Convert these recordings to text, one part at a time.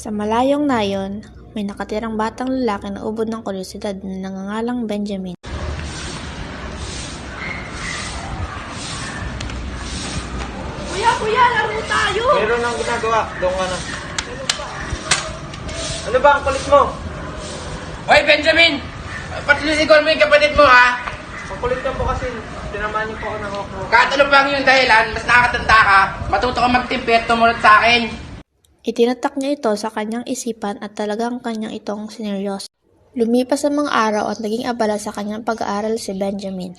Sa malayong nayon, may nakatirang batang lalaki na ubod ng kuryosidad na nangangalang Benjamin. Kuya, laro tayo! Meron nang ginagawa. Doon ka na. Ano ba ang kulit mo? Hoy, Benjamin! Patlisigon mo yung kapatid mo, ha? Ang kulit lang po kasi. Tinamaan niyo po ako ng okro. Kahit ano pa ang iyong dahilan, mas nakakatanda ka, matuto ka magtimpi at tumulot sa akin. Itinatak niya ito sa kanyang isipan at talagang kanyang itong sineryoso. Lumipas ang mga araw at naging abala sa kanyang pag-aaral si Benjamin.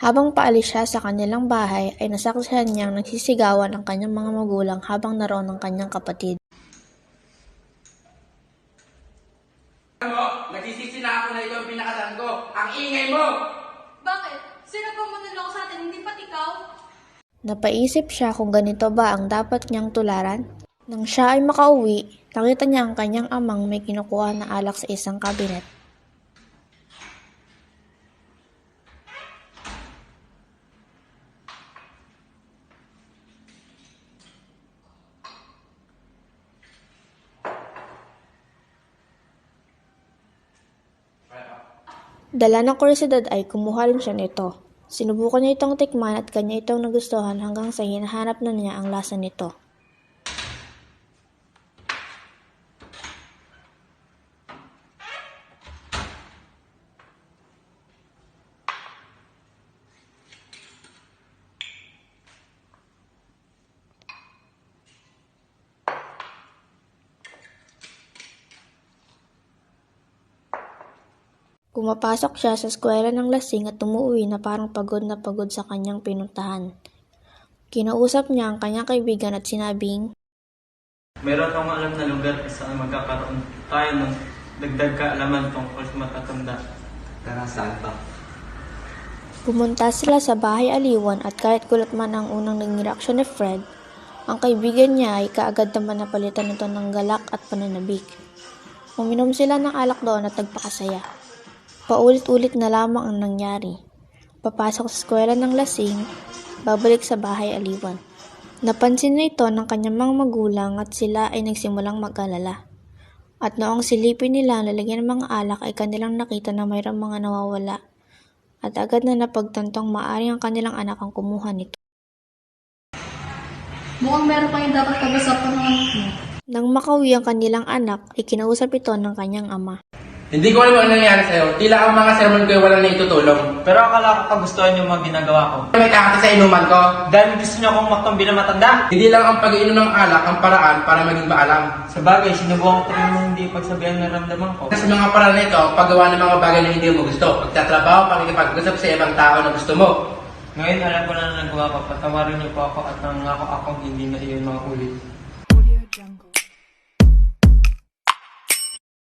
Habang paalis siya sa kanilang bahay ay nasaksihan niyang nagsisigawan ang kanyang mga magulang habang naroon ang kanyang kapatid. Nagsisisi na ako na ito ang pinakasan ko. Ang ingay mo! Bakit? Sino pa mo naloko sa atin, hindi pat ikaw? Napaisip siya kung ganito ba ang dapat niyang tularan. Nang siya ay makauwi, nakita niya ang kanyang amang may kinukuha na alak sa isang kabinet. Dala ng kuryosidad ay kumuha rin siya nito. Sinubukan niya itong tikman at kanya itong nagustuhan hanggang sa hinahanap na niya ang lasa nito. Pumapasok siya sa eskwela ng lasing at umuwi na parang pagod na pagod sa kanyang pinuntahan. Kinausap niya ang kanyang kaibigan at sinabing, Meron akong alam na lugar kung saan magkakaroon tayo ng dagdag kaalaman tungkol sa matatanda. Tara, saan pa? Pumunta sila sa bahay aliwan at kahit gulat man ang unang naging reaksyon ni Fred, ang kaibigan niya ay kaagad naman napalitan nito ng galak at pananabik. Uminom sila ng alak doon at nagpakasaya. Paulit-ulit na lamang ang nangyari. Papasok sa eskwela ng lasing, babalik sa bahay aliwan. Napansin na ito ng kanyang mga magulang at sila ay nagsimulang mag-alala. At noong silipin nila ang lalagyan ng mga alak ay kanilang nakita na mayroong mga nawawala. At agad na napagtantong maaari ang kanilang anak ang kumuha nito. Mukhang meron pa yung dapat pag-usapan ng anak mo. Nang makauwi ang kanilang anak, ay kinausap ito ng kanyang ama. Hindi ko alam ano nangyari sa'yo. Tila ang mga sermon ko ay walang naitutulong. Pero akala ko kagustuhan yung mga ginagawa ko. May kakati sa inuman ko. Dahil gusto niyo akong maktambi na matanda. Hindi lang ang pag-iinom ng alak ang paraan para maging maalam. Sa bagay, sinubukan ko rin yung hindi pagsabihan ng ramdaman ko. Sa mga paraan na ito, paggawa ng mga bagay na hindi mo gusto. Pagtatrabaho, pakikipag-usap sa ibang tao na gusto mo. Ngayon, alam ko na nagawa ko. Patawarin niyo po ako at nangako akong hindi na iyon mga ulit.